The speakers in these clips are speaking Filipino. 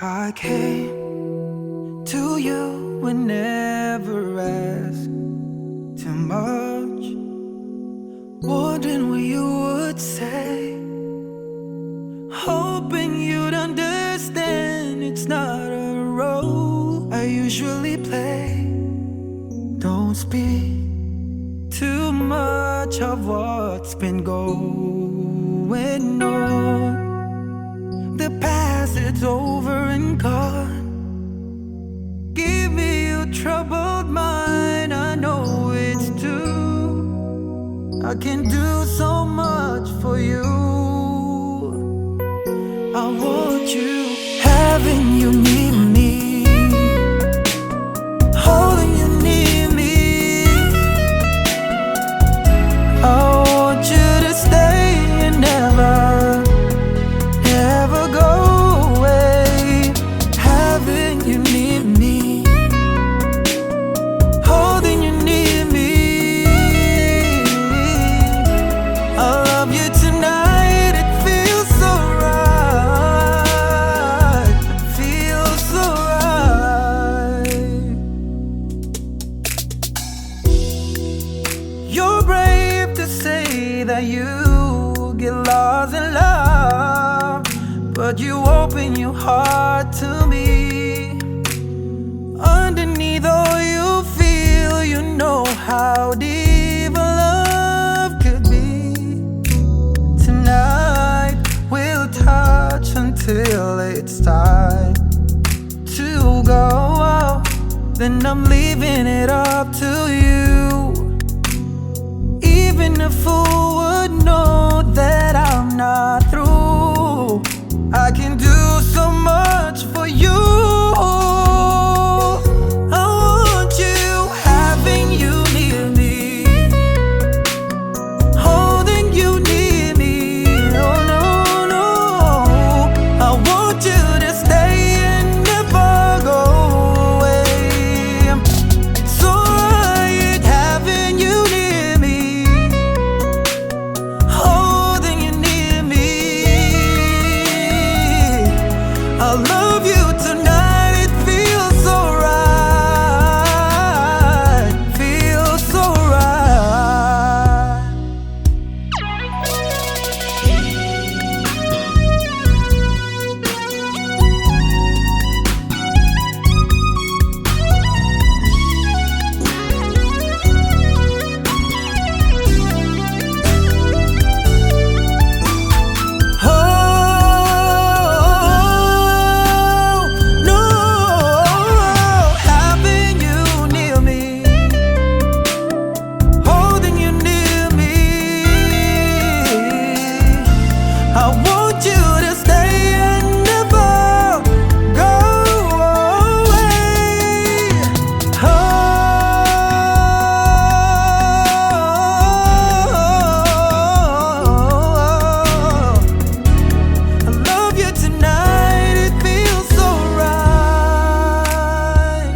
I came to you and never asked too much, wondering what you would say, hoping you'd understand it's not a role I usually play. Don't speak too much of what's been going on. The past, it's over and gone. Give me your troubled mind, I know it's true. I can do so much for you. I want you, having you near me, holding you near me. I want you to stay and never, never go away. Having you near me, holding you near me. I love you tonight, it feels so right, feels so right. You're brave to say that you get lost in love, but you open your heart to me. Underneath all you feel, you know how deep a love could be. Tonight we'll touch until it's time to go out. Then I'm leaving it up to you. Even a fool would know that I'm not through. I can do so much for you. I want you, having you near me, holding you near me. Oh no, no, I want you to stay and never go away. It's alright, having you near me, holding you near me. I love you tonight, it feels so right, feels so right. Oh no, having you near me, holding you near me. I want you to stay and never go away. Oh, I love you tonight, it feels so right,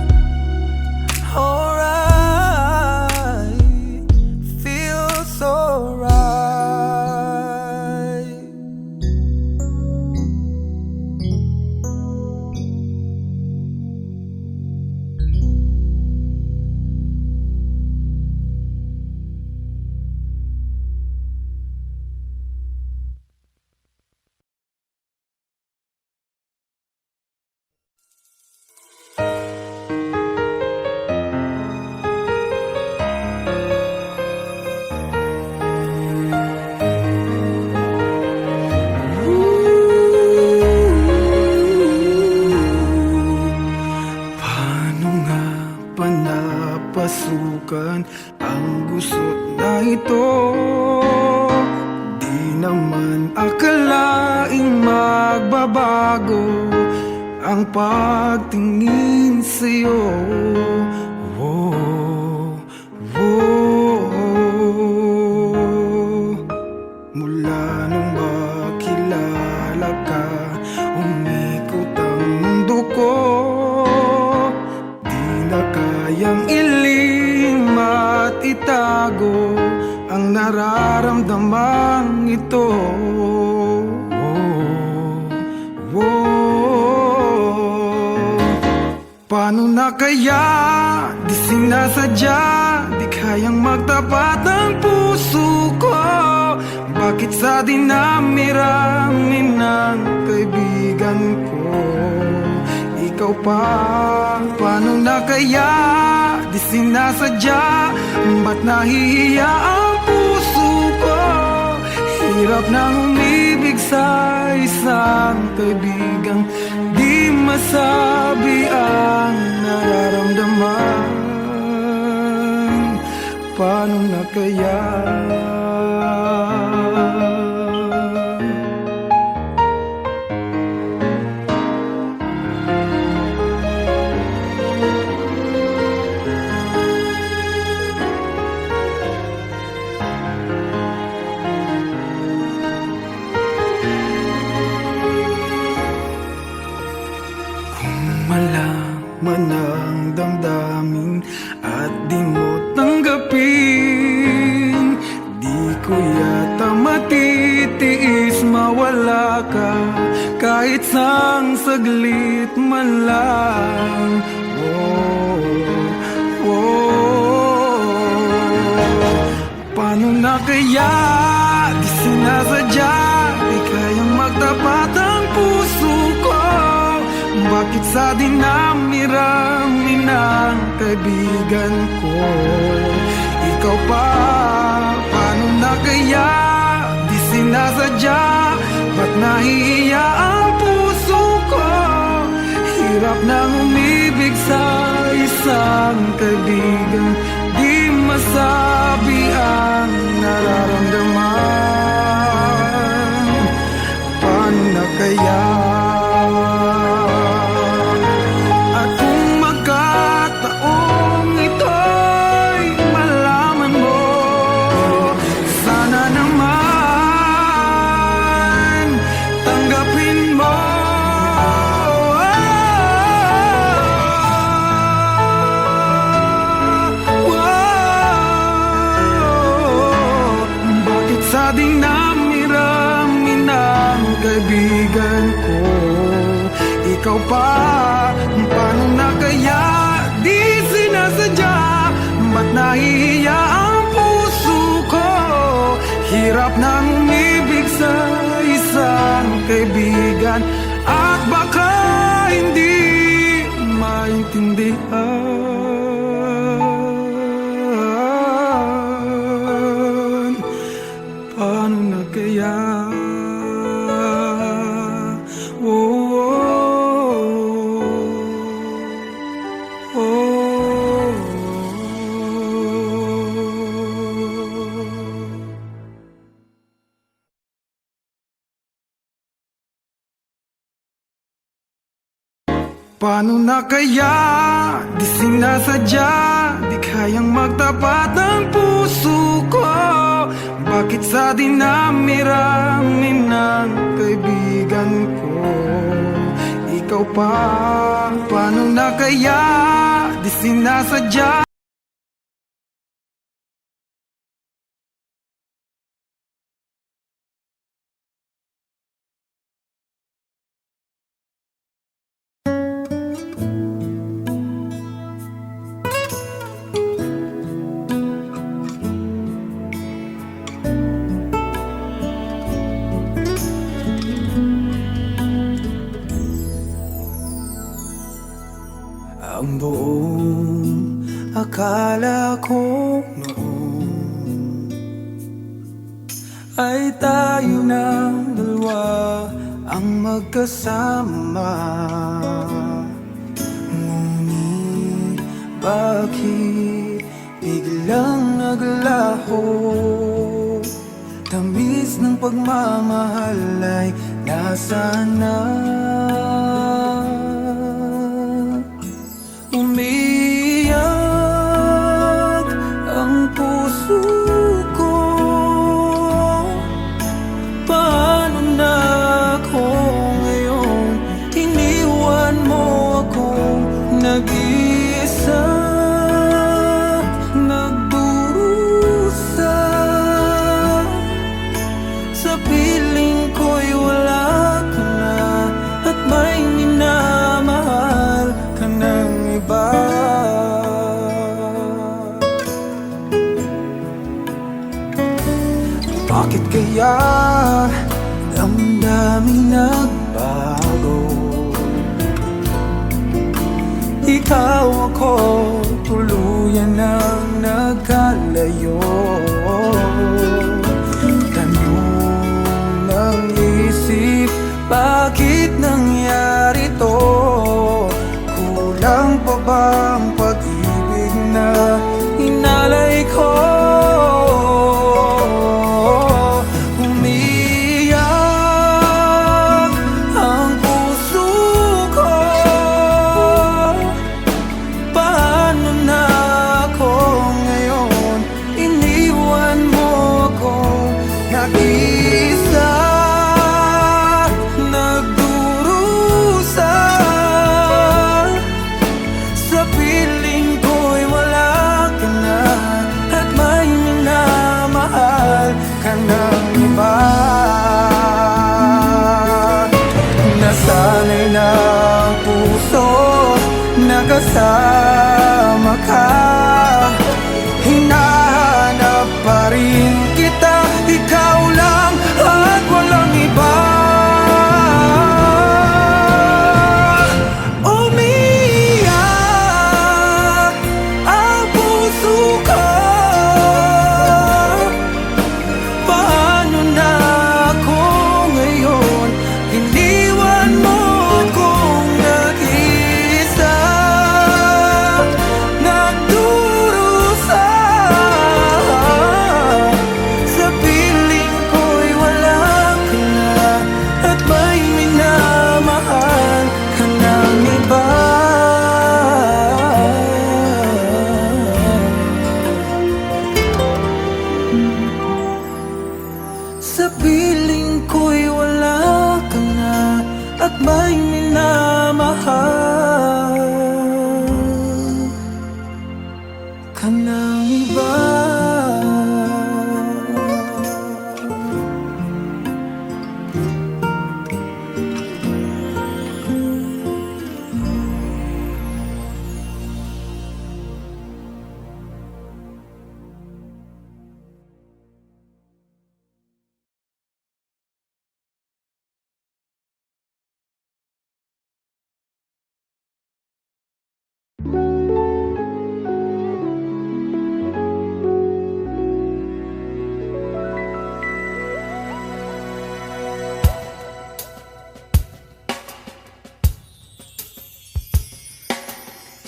alright, feels so right. Paano nga ba napasukan ang gusot na ito? Di naman akalaing magbabago ang pagtingin sa'yo. Oh, oh. Mula nung makilala ka, umikot ang mundo ko. Di na kayang ilihim at itago ang nararamdaman ito. Oh, oh. Paano na kaya? Di sinasadya, di kayang magtapat ang puso ko. Bakit sa dinami-rami ng kaibigan ko ikaw pa? Paano na kaya? Di sinasadya, ba't nahihiya ang puso ko? Hirap nang umibig sa isang kaibigang di masabi ang nararamdaman. Paano na kaya? Malaman ang damdamin at di mo tanggapin, di ko yata matitiis mawala ka kahit sang saglit man lang. Paano na kaya? Di sinasadya, di kayang magtapat ang puso ko. Bakit sa dinami-rami ng kaibigan ko ikaw pa? Paano na kaya? Di sinasadya, ba't nahihiya ang puso ko? Hirap nang umibig sa isang kaibigan di masabi ang nararamdaman. Paano na kaya? Sa dinami-rami ng kaibigan ko ikaw pa? Paano na kaya? Di sinasadya, ba't nahihiya ang puso ko? Hirap nang umibig sa isang kaibigan at baka hindi maintindihan. Paano na kaya? Paano na kaya? Di sinasadya, di kayang magtapat ang puso ko. Bakit sa dinami-rami ng kaibigan ko ikaw pa? Paano na kaya? Di sinasadya. Ang buong akala ko noon ay tayo ng dalawa ang magkasama. Ngunit bakit biglang naglaho? Tamis ng pagmamahal ay nasaan na? Umiyak ang puso ko. Paano na ako ngayon? Iniwan mo akong nag-iisa, nagdurusa. Sa piling ko'y wala ka na at may minamahal ka nang kaya damdamin nagbago? Ikaw ako, tuluyan nang nagkalayo. Tanong ng isip, bakit nangyari to? Kulang pa bang pag-ibig na inalay ko? Umiyak ang puso ko. Paano na ako ngayon? Iniwan mo ako nag-isa, nagdurusa. Sa piling ko'y wala ka na, at may minamahal ka ng iba. Nasanay na ang puso, nakasama ka. Hinahanap pa rin kita, ikaw lang at walang iba. Umiyak ang puso ko. Paano na ako ngayon? Iniwan mo akong nag-isa, nagdurusa. Sa piling ko'y wala ka na, at may minamahal ka ng iba. Sa piling ko'y wala ka na, at may minamahal ka ng iba.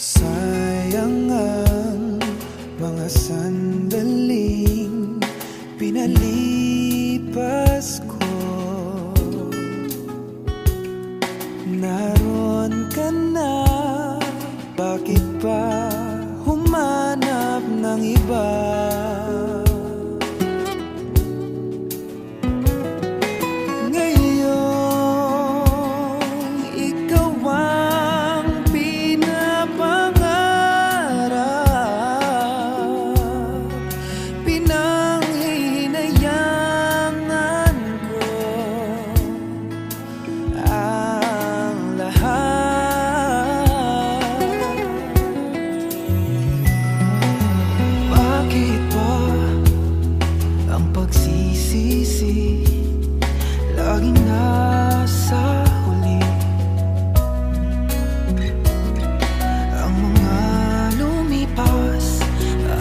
Sayang ang mga sandaling pinalipas ko. Naroon ka na, bakit pa humanap ng iba? Ngayon, ikaw ang pinapangarap, pinanghihinayangan ko ang lahat. Bakit ba ang pagsisisi laging nasa huli? Ang mga lumipas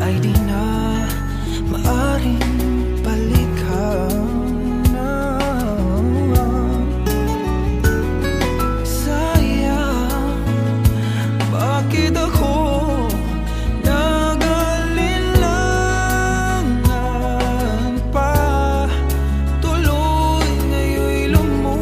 ay di na maaring balikan na. Sayang, bakit ako nag-alinlangan pa? Tuloy ngayon'y lumuha.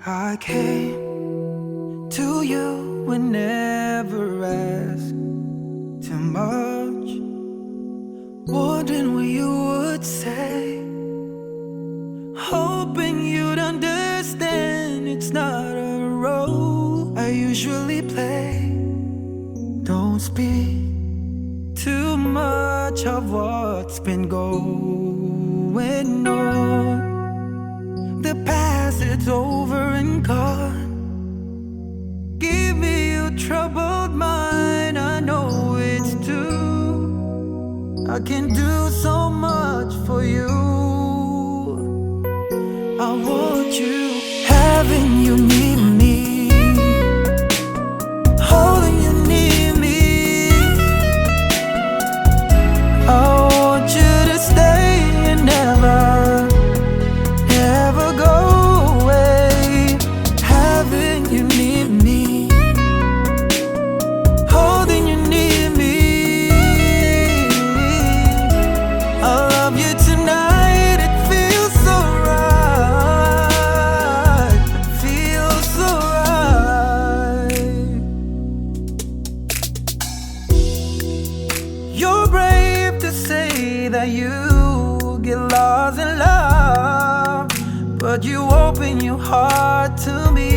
I came to you and never asked too much, wondering what you would say, hoping you'd understand it's not a role I usually play. Don't speak too much of what's been going on. The past, it's over and gone. Give me your troubled mind, I know it's true. I can do so much for you. I want you, having you near me, holding you near me. I want you to stay and never go away. Having you near me, holding you near me. I love you tonight, it feels so right. It feels so right. You're brave to say that you get lost in love, but you open your heart to me.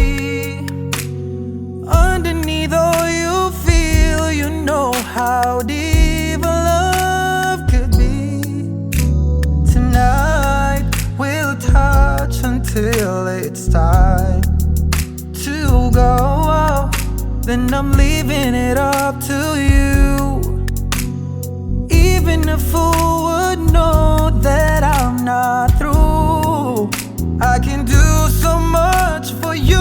Underneath all you feel, you know how deep a love could be. Tonight we'll touch until it's time to go. Then I'm leaving it up to you. Even a fool would know that I'm not through. I can do so much for you.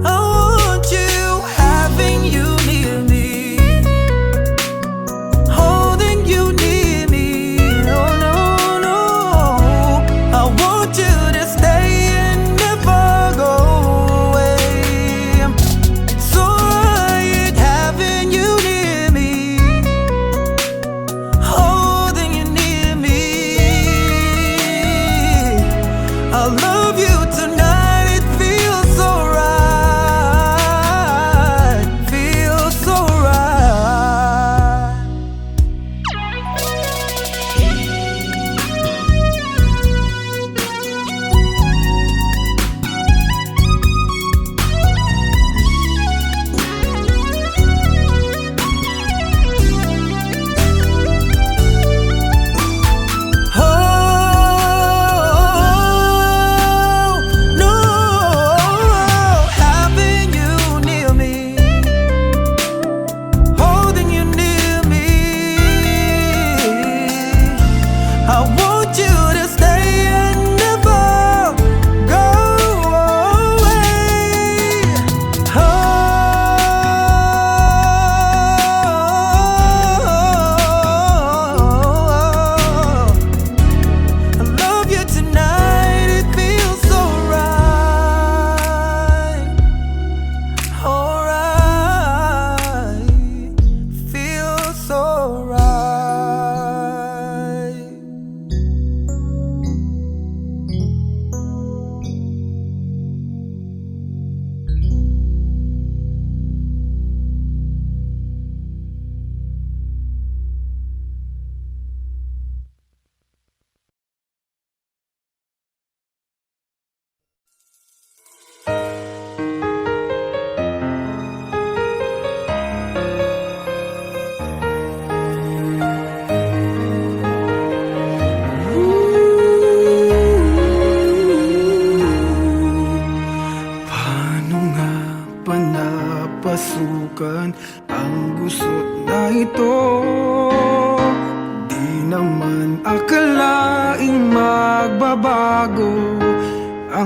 I want you, having you near me, holding you near me. Oh no, no. I want you to stay and never go away. So right, having you near me,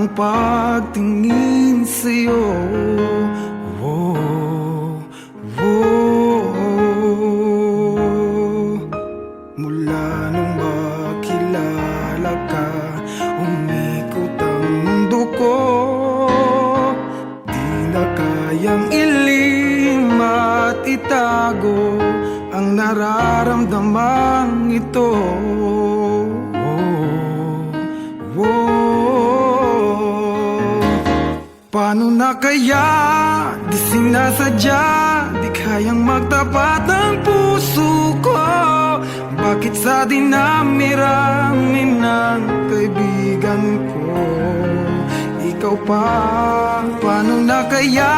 ang pagtingin sa'yo. Oh, oh. Mula nung makilala ka, umikot ang mundo ko. Di na kayang ilim at itago ang nararamdaman ito. Paano na kaya? Di sinasadya, di kayang magtapat ang puso ko. Bakit sa dinami-rami ng kaibigan ko, ikaw pa? Paano na kaya?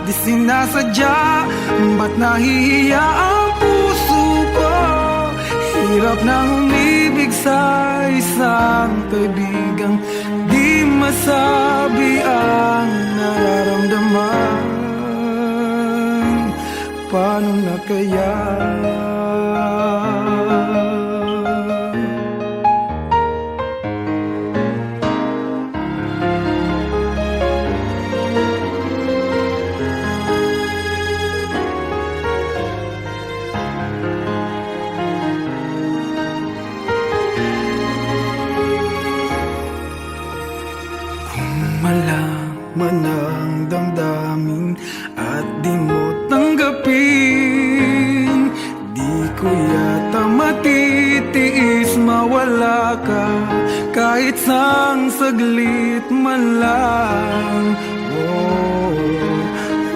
Di sinasadya, ba't nahihiya ang puso ko? Hirap nang umibig sa isang kaibigang di masabi ang nararamdaman. Paano na kaya? Malaman ang damdamin at di mo tanggapin, di ko yata matitiis mawala ka kahit sang saglit man lang. Oh,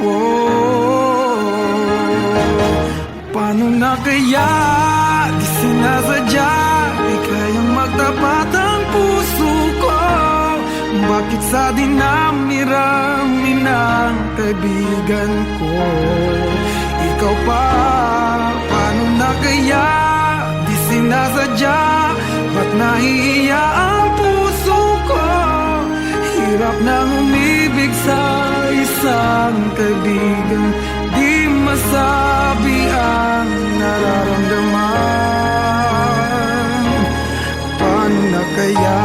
oh. Paano na kaya? Di sinasadya, di kayang magtapat ang puso ko. Bakit sa dinami-rami ng kaibigan ko, ikaw pa? Paano na kaya? Di sinasadya, ba't nahihiya ang puso ko? Hirap nang umibig sa isang kaibigan, di masabi ang nararamdaman. Paano na kaya?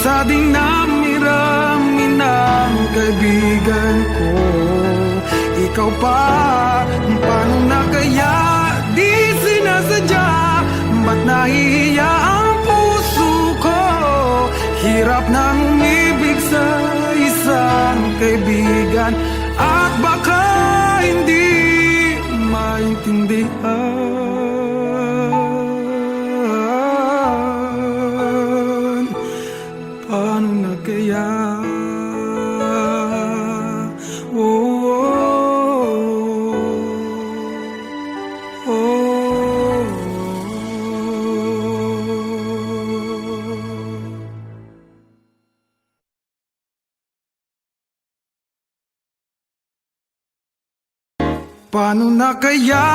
Sa dinami-rami ng kaibigan ko, ikaw pa? Paano na kaya? Di sinasadya, ba't nahihiya ang puso ko? Hirap nang umibig sa isang kaibigan at baka hindi maintindihan. Paano na kaya? Oh, oh, oh. Paano na kaya?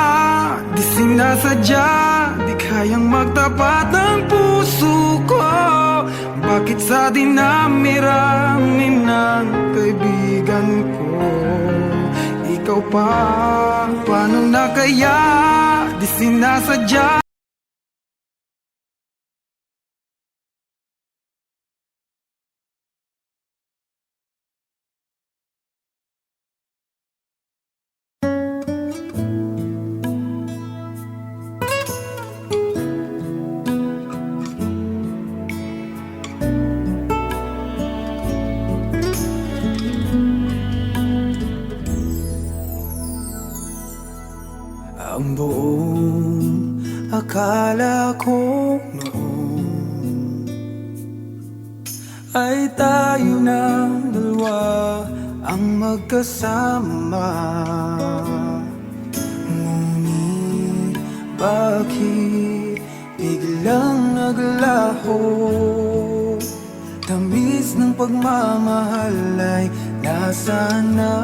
Di sinasadya, di kayang magtapat ang puso ko. Bakit sa dinami-rami ng kaibigan ko, ikaw pa? Paano na kaya? Di sinasadya. Ang buong akala ko noon ay tayo ng dalawa ang magkasama. Ngunit bakit biglang naglaho? Tamis ng pagmamahal ay nasaan na?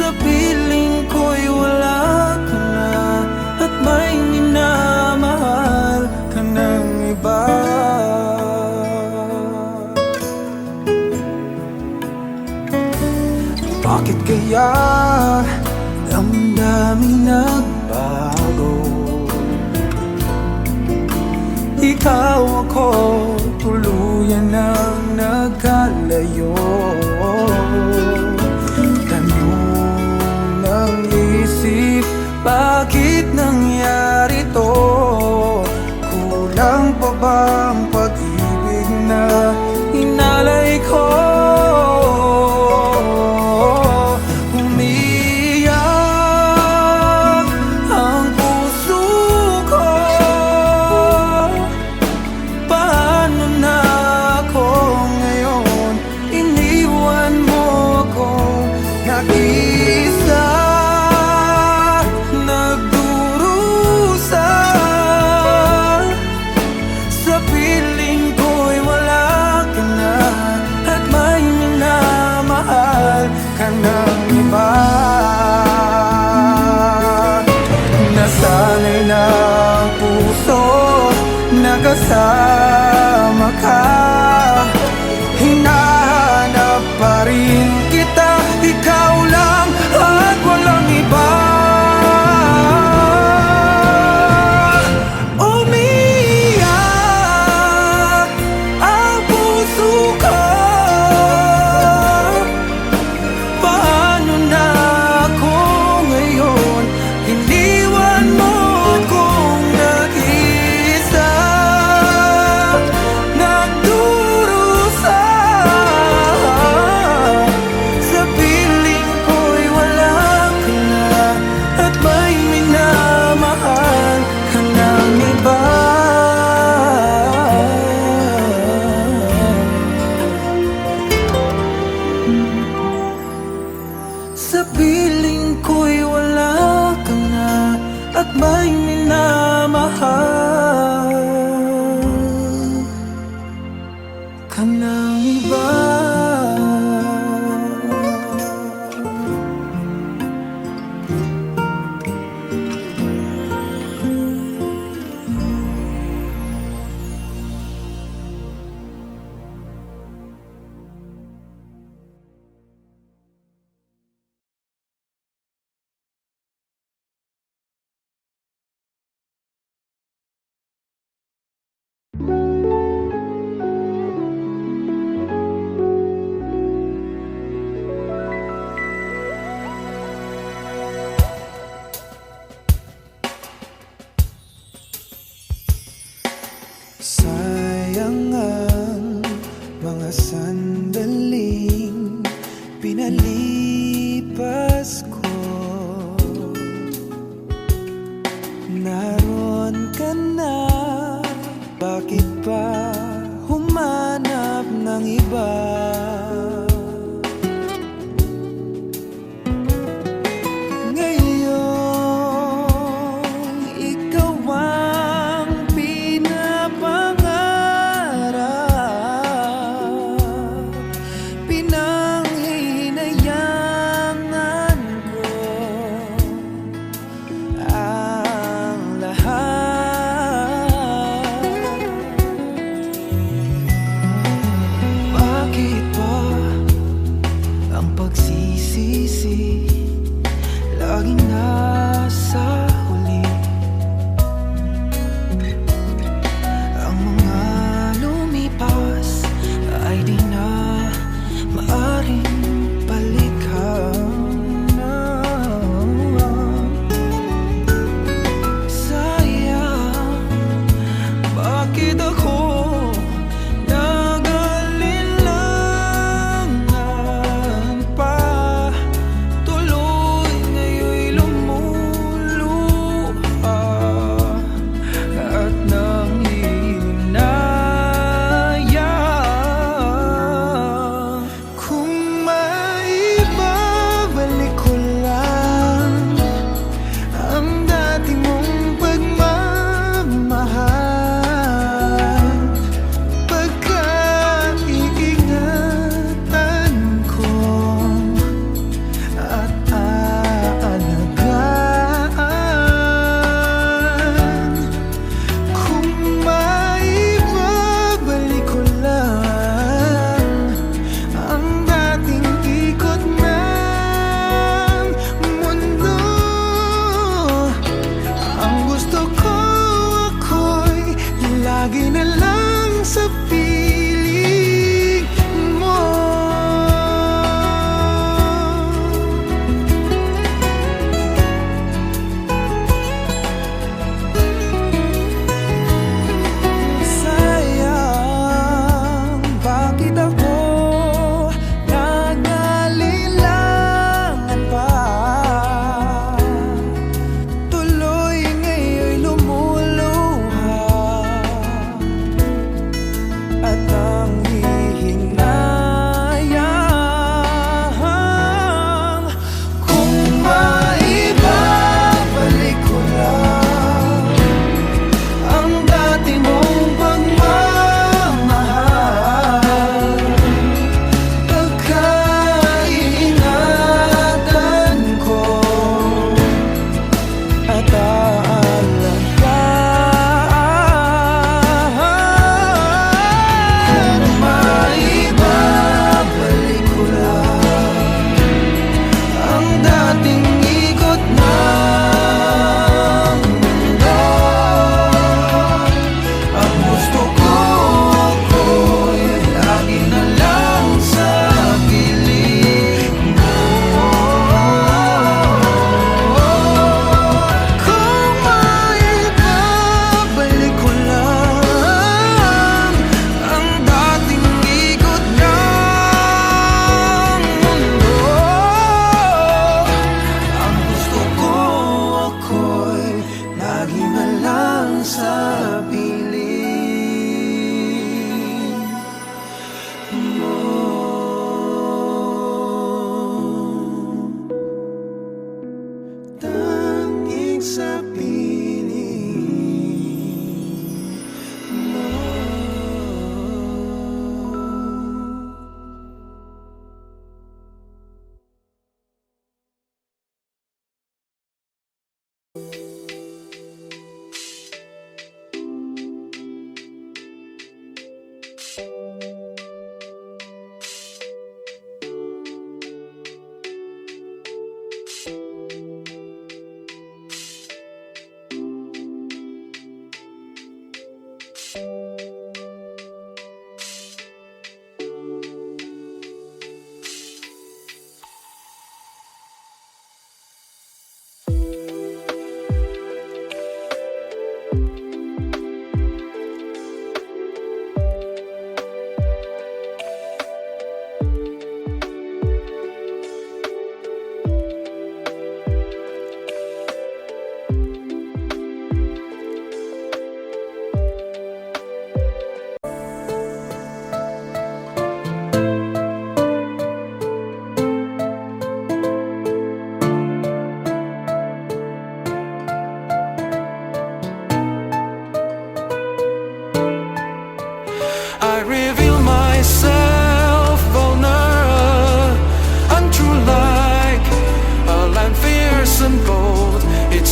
Sa piling ko'y wala ka na, at may minamahal ka ng iba. Bakit kaya damdamin nagbago? Ikaw ako, tuluyan nang nagkalayo. Tanong ng isip, bakit nangyari to? Kulang pa bang pag-ibig na inalay ko? Umiyak ang puso ko. Paano na ako ngayon? Iniwan mo ako nag-isa, nagdurusa. Sa piling ko'y wala ka na, at may minamahal ka ng iba. Nasanay na ang puso, nakasama ka. Hinahanap pa rin kita, ikaw lang at walang iba. Umiyak ang puso ko. Paano na ako ngayon? Iniwan mo akong nag-isa, nagdurusa. Sa piling ko'y wala ka na, at may minamahal ka ng iba. Sa piling ko'y wala ka na, at may minamahal ka ng iba. Sayang ang mga sandaling pinalipas ko. Naroon ka na, bakit pa humanap ng iba? Ngayon, ikaw ang pinapangarap, pinanghihinayangan ko ang lahat. Bakit ba ang pagsisisi laging nasa huli? Ang mga lumipas ay di na maaring balikan na. Sayang, bakit ako nag-alinlangan pa? Tuloy ngayon'y lumuha.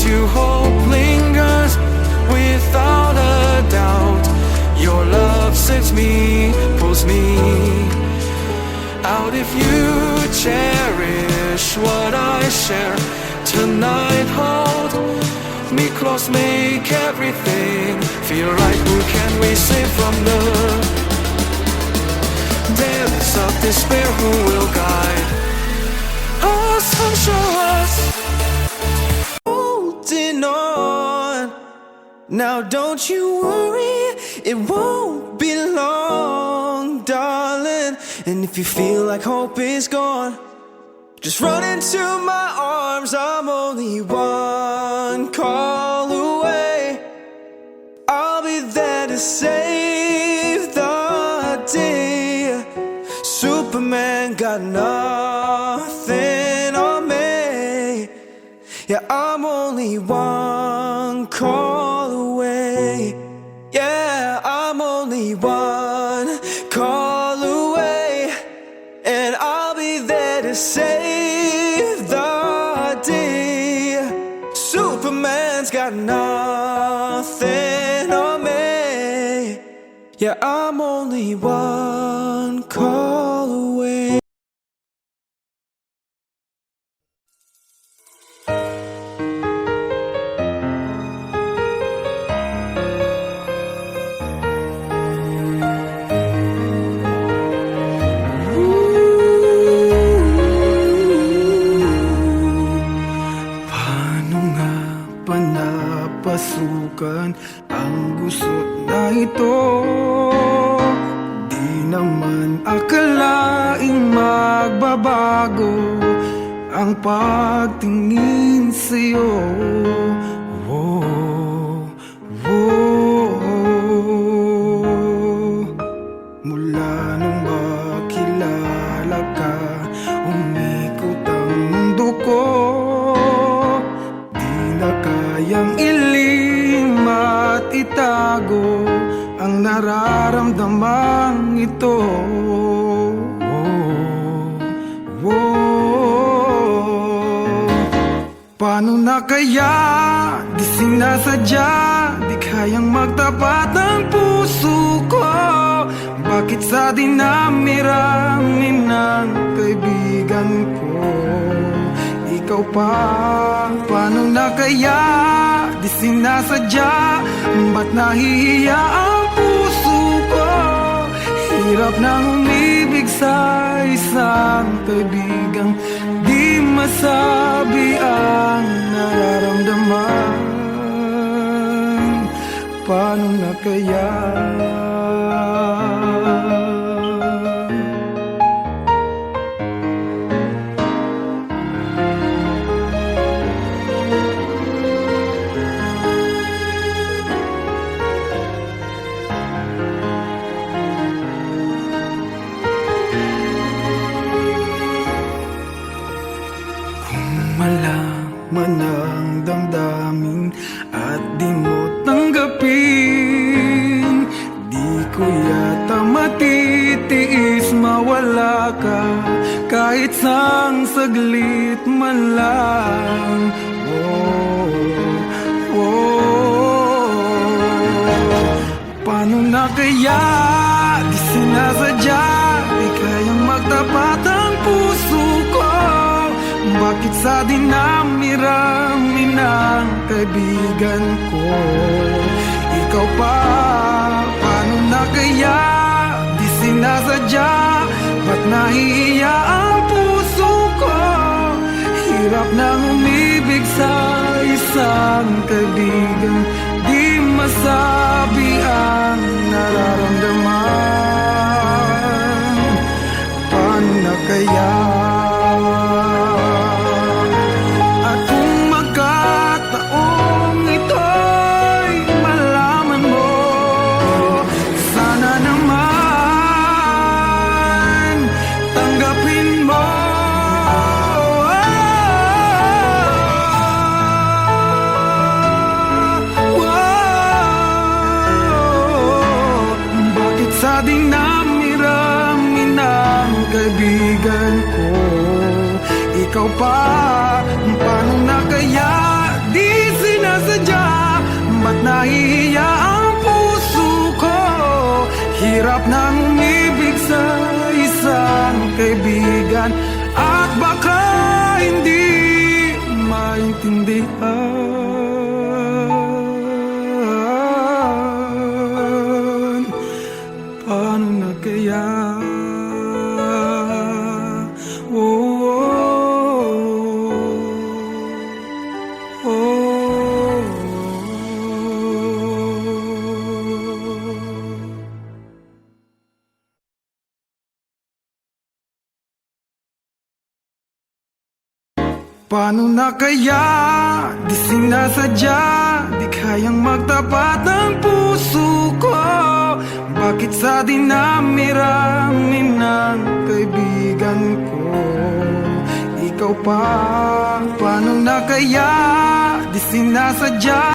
you hope lingers without a doubt. Your love sets me, pulls me out. If you cherish what I share tonight, hold me close, make everything feel right. Who can we save from the depths of despair? Who will guide us and show us holding on? Now don't you worry, it won't be long, darling. And if you feel like hope is gone, just run into my arms. I'm only one call away. I'll be there to save the day. Superman got nothing on me. Yeah, I'm only one call away. Yeah, I'm only one call away, and I'll be there to save the day. Superman's got nothing on me. Yeah, I'm only one call away. Pasukan ang gusot na ito. Di naman akalaing magbabago ang pagtingin sa'yo. Whoa, whoa. Mula nung makilala ka, umikot ang mundo ko. Di na kayang itago ang nararamdaman ito. Paano na kaya? Di sinasadya, di kayang magtapat ng puso ko. Bakit sa dinami-rami ng kaibigan ko ikaw pa? Paano na kaya? Di sinasadya, ba't nahihiya ang puso ko? Hirap nang umibig sa isang kaibigang di masabi ang nararamdaman. Paano na kaya? Malaman ang damdamin at di mo tanggapin, di ko yata matitiis mawala ka kahit sang saglit man lang. Paano na kaya? Di sinasadya, di kayang magtapat ang puso ko. Bakit sa dinami-rami ng kaibigan ko ikaw pa? Paano na kaya? Di sinasadya, ba't nahihiya ang puso ko? Hirap nang umibig sa isang kaibigan di masabi ang nararamdaman. Paano na kaya? Sa dinami-rami ng kaibigan ko ikaw pa? Paano na kaya? Di sinasadya? Ba't nahihiya ang puso ko? Hirap nang umibig sa isang kaibigan, at baka hindi maintindihan. Paano na kaya? Oh, oh, oh. Paano na kaya? Di sinasadya, di kayang magtapat ng puso ko. Bakit sa dinami-rami ng kaibigan ko, ikaw pa? Paano na kaya? Di sinasadya,